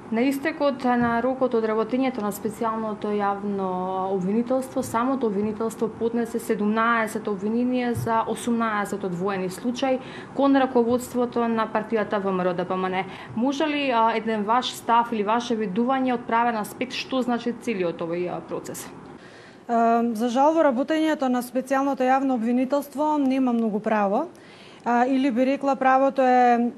На истекот на рокот од работењето на специјалното јавно обвинителство, самото обвинителство поднесе 17 обвиненија за 18 одвоени случаи кон раководството на партијата ВМРО-ДПМН. Може ли еден ваш став или ваше видување од правен аспект што значи целиот овој процес? За жал во работењето на специјалното јавно обвинителство нема многу право. Или би рекла правото е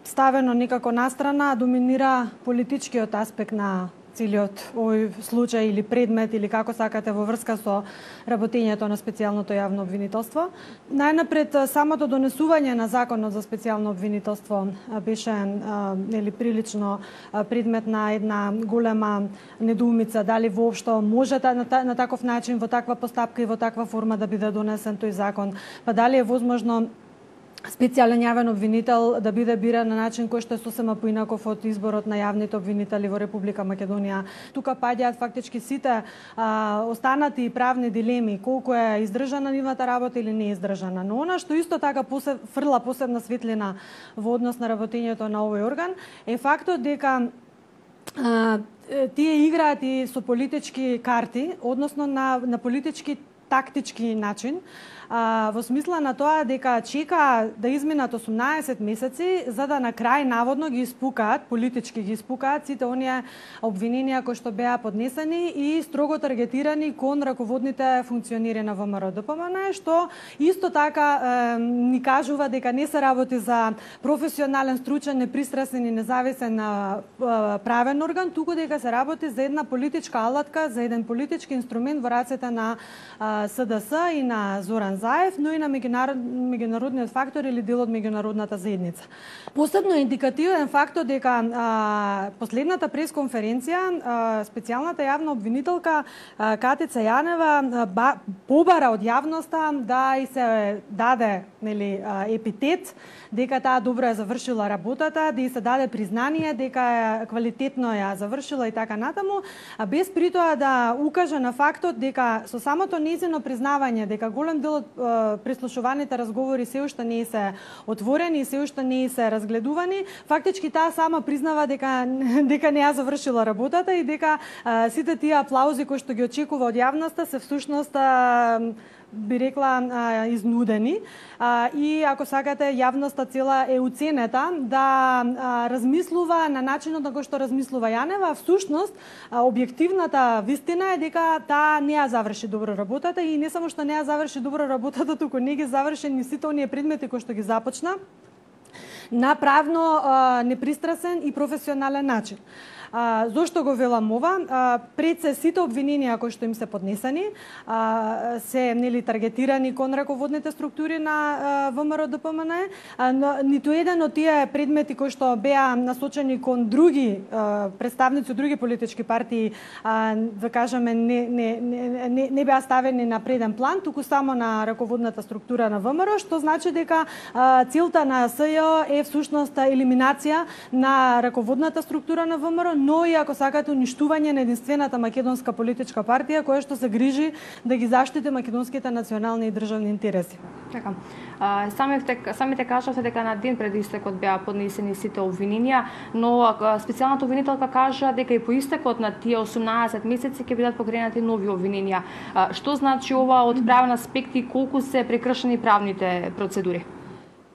ставено некако настрана, доминира политичкиот аспект на целиот овој случај или предмет или како сакате во врска со работењето на специјалното јавно обвинителство. Најнапред самото донесување на законот за специјално обвинителство беше прилично предмет на една голема недоумица дали воопшто може на таков начин, во таква постапка и во таква форма да биде донесен тој закон, па дали е возможно специјален јавен обвинител да биде биран на начин кој што е сосема поинаков од изборот на јавните обвинители во Република Македонија. Тука паѓаат фактички сите останати правни дилеми, колку е издржана нивната работа или не е издржана. Но она што исто така фрла посебна светлина во однос на работењето на овој орган е фактот дека тие играат и со политички карти, односно на политички тактички начин, во смисла на тоа дека чека да изминат 18 месеци за да на крај наводно ги испукаат, политички ги испукаат сите оние обвиненија кои што беа поднесени и строго таргетирани кон раководните функционери на ВМРО-ДПМН, што исто така ни кажува дека не се работи за професионален, стручен, непристрасен и независен правен орган, туку дека се работи за една политичка алатка, за еден политички инструмент во рацете на СДС и на Зоран Заев, но и на меѓународниот фактор или дел од меѓународната заедница. Посебно е индикативен фактот дека последната пресконференција специјалната јавна обвинителка Катица Јанева побара од јавноста да и се даде епитет дека таа добро е завршила работата, да и се даде признание дека квалитетно ја завршила и така натаму, а без при тоа да укаже на фактот дека со самото нејзино признавање дека голем дел од прислушуваните разговори се уште не се отворени и се уште не се разгледувани, фактички таа сама признава дека не ја завршила работата и дека сите тие аплаузи кои што ги очекува од јавноста се всушност би рекла изнудени и ако сакате јавноста цела е уценета да размислува на начинот на кој што размислува Јанева, всушност објективната вистина е дека таа не ја заврши добро работата и не само што не ја заврши добро работата, туку не ги заврши ни сите оние предмети кои што ги започна на правно непристрасен и професионален начин. Зошто го велам ова? Пред се сите обвиненија кои што им се поднесени се таргетирани кон раководните структури на ВМРО-ДПМН, ниту еден од тие предмети кои што беа насочени кон други представници од други политички партии, да кажеме, не беа ставени на преден план, туку само на раководната структура на ВМРО, што значи дека целта на СЈО е всушност елиминација на раководната структура на ВМРО, но и ако сакате уништување на единствената македонска политичка партија која што се грижи да ги заштити македонските национални и државни интереси. Така. Самите кажавте дека на ден пред истекот беа поднесени сите обвиненија, но специјалната обвинителка кажа дека и по истекот на тие 18 месеци ќе бидат покренати нови обвиненија. Што значи ова од правен аспект и колку се прекршени правните процедури?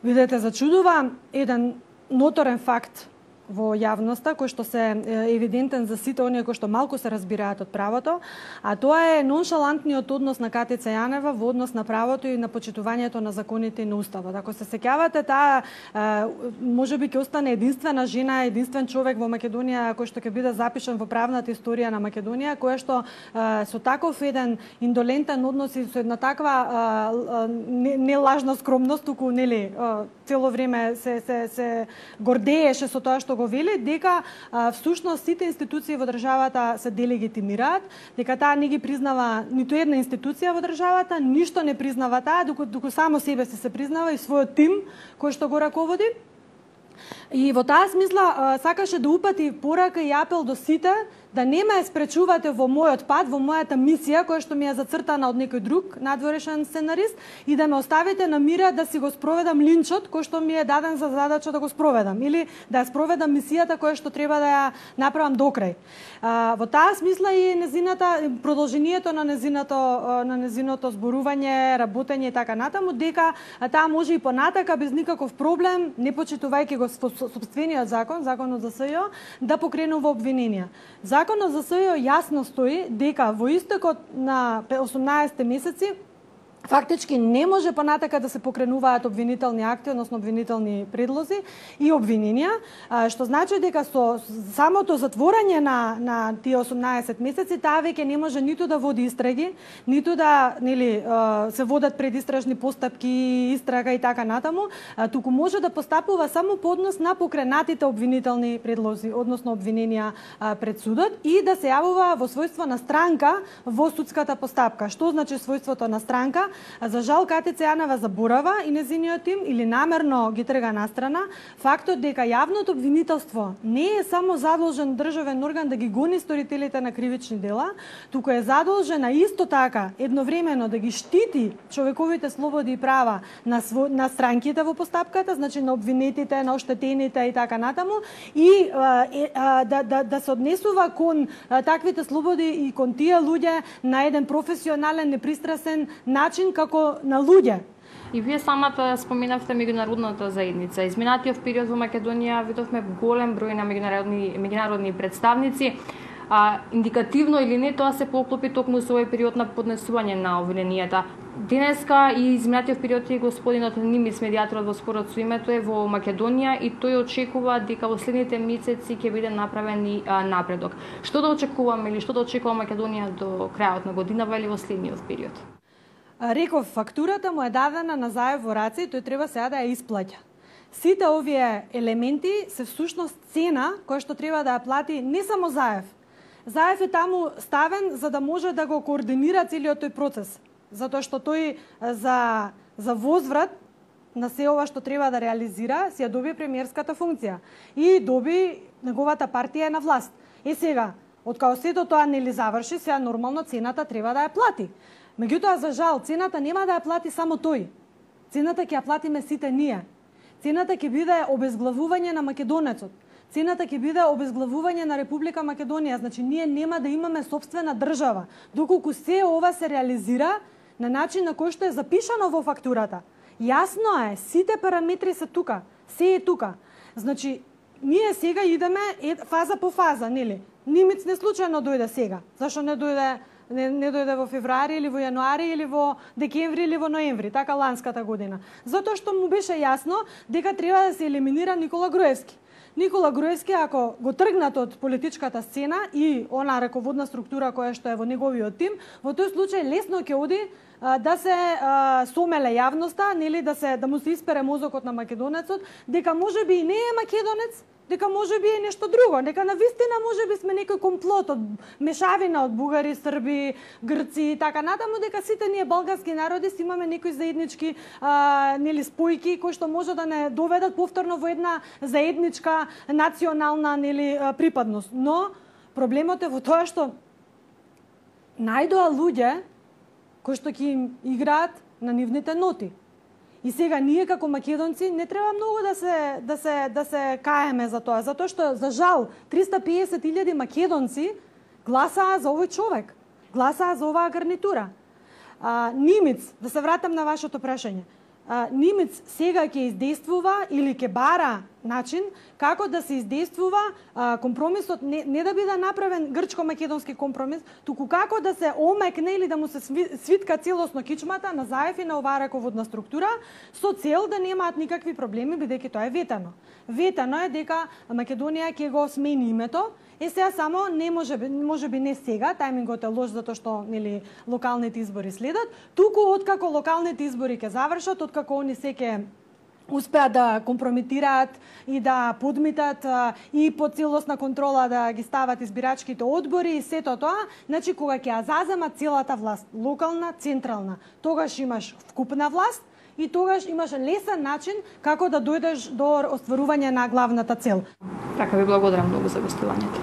Видете, зачудува еден ноторен факт во јавноста, кој што се евидентен за сите оние кои што малку се разбираат од правото, а тоа е ноншалантниот однос на Катица Јанева во однос на правото и на почитувањето на законите и на уставот. Ако се сеќавате, таа можеби ќе остане единствена жена, единствен човек во Македонија кој што ќе биде запишан во правната историја на Македонија, која што со таков еден индолентен однос и со една таква не лажна скромност, туку цело време се гордееше со тоа што го вели, дека всушност сите институции во државата се делегитимираат, дека таа не ги признава ниту една институција во државата, ништо не признава таа, дуку само себе се признава и својот тим кој што го раководи. И во таа смисла сакаше да упати порака и апел до сите да не ме спречувате во мојот пат, во мојата мисија која што ми е зацртана од некој друг надворешен сценарист и да ме оставите на мира да си го спроведам линчот кој што ми е даден за задача да го спроведам или да ја спроведам мисијата која што треба да ја направам до крај. Во таа смисла и незината продолжението на незиното зборување, работење и така натаму, дека таа може и понатака без никаков проблем, не почитувајќи го сопствениот закон, законот за СЈО, да покренува обвиненија. Законот за СЈО јасно стои дека во истекот на 18 месеци фактички не може понатака да се покренуваат обвинителни акти, односно обвинителни предлози и обвиненија, што значи дека со самото затворање на тие 18 месеци таа веќе не може ниту да води истраги, ниту да се водат предистражни постапки, истрага и така натаму, туку може да постапува само по однос на покренатите обвинителни предлози, односно обвиненија пред судот и да се јавува во својство на странка во судската постапка. Што значи својството на странка? За жал КТЦ Јанева заборава и незиниот тим или намерно ги трга настрана фактот дека јавното обвинителство не е само задолжен државен орган да ги гони сторителите на кривични дела, туку е задолжена исто така едновремено да ги штити човековите слободи и права на странките во постапката, значи на обвинетите, на оштетените и така натаму, и да се однесува кон таквите слободи и кон тие луѓе на еден професионален, непристрасен начин како на луѓе. И вие самата споменавте меѓународната заедница. Изминатиот период во Македонија видовме голем број на меѓународни представници. Индикативно или не, тоа се поклопи токму со овој период на поднесување на обвиненијата. Денеска и изминатиот период и господинот Нимиц, медијаторот во спорот со името, е во Македонија и тој очекува дека во следните месеци ќе биде направен и напредок. Што да очекуваме или што да очекува Македонија до крајот на годинава или во следниот период? Реков, фактурата му е дадена на Заев во раце и тој треба сега да ја исплаќа. Сите овие елементи се всушност цена која што треба да ја плати не само Заев. Заев е таму ставен за да може да го координира целиот тој процес, затоа што тој за возврат на се ова што треба да реализира, си ја доби премиерската функција и доби неговата партија на власт. Сега, откако сето тоа нели заврши, сега нормално цената треба да ја плати. Меѓутоа, за жал, цената нема да ја плати само тој. Цената ќе ја платиме сите ние. Цената ќе биде обезглавување на македонецот. Цената ќе биде обезглавување на Република Македонија. Значи, ние нема да имаме собствена држава, доколку се ова се реализира на начин на кој што е запишано во фактурата. Јасно е, сите параметри се тука, се е тука. Значи, ние сега идеме фаза по фаза, нели? Нимиц не случајно дојде сега. Зашо не дојде во февруари или во јануари или во декември или во ноември, така ланската година? Затоа што му беше јасно дека треба да се елиминира Никола Груевски. Никола Груевски, ако го тргнат од политичката сцена и она раководна структура која што е во неговиот тим, во тој случај лесно ќе оди да се сомеле јавноста, нели да му се испере мозокот на македонецот, дека можеби и не е македонец, дека можеби е нешто друго, дека навистина можеби сме некој комплот од мешавина од бугари, срби, грци и така натаму, дека сите ние балкански народи си имаме некои заеднички нели спојки кои што може да не доведат повторно во една заедничка национална нели припадност. Но проблемот е во тоа што најдоа луѓе кои што ќе им играат на нивните ноти. И сега ние како македонци не треба многу да се каеме за тоа, затоа што за жал 350.000 македонци гласаа за овој човек, гласаа за оваа гарнитура. Нимиц, да се вратам на вашето прашање. Нимиц сега ќе издействува или ќе бара начин како да се издействува компромисот, не да биде направен грчко-македонски компромис, туку како да се омекне или да му се свитка целосно кичмата на Заев и на оваа раководна структура со цел да немаат никакви проблеми, бидејќи тоа е ветано. Ветано е дека Македонија ќе го смени името. Сега само не можеби не сега, тајмингот е лош затоа што нели локалните избори следат, туку откако локалните избори ќе завршат, откако они се ќе успеат да компрометираат и да подмитат и по целосна контрола да ги стават избирачките одбори и сето тоа, значи кога ќе ја заземат целата власт, локална, централна, тогаш имаш вкупна власт и тогаш имаш лесен начин како да дојдеш до остварување на главната цел. Така ви благодарам многу за гостувањето.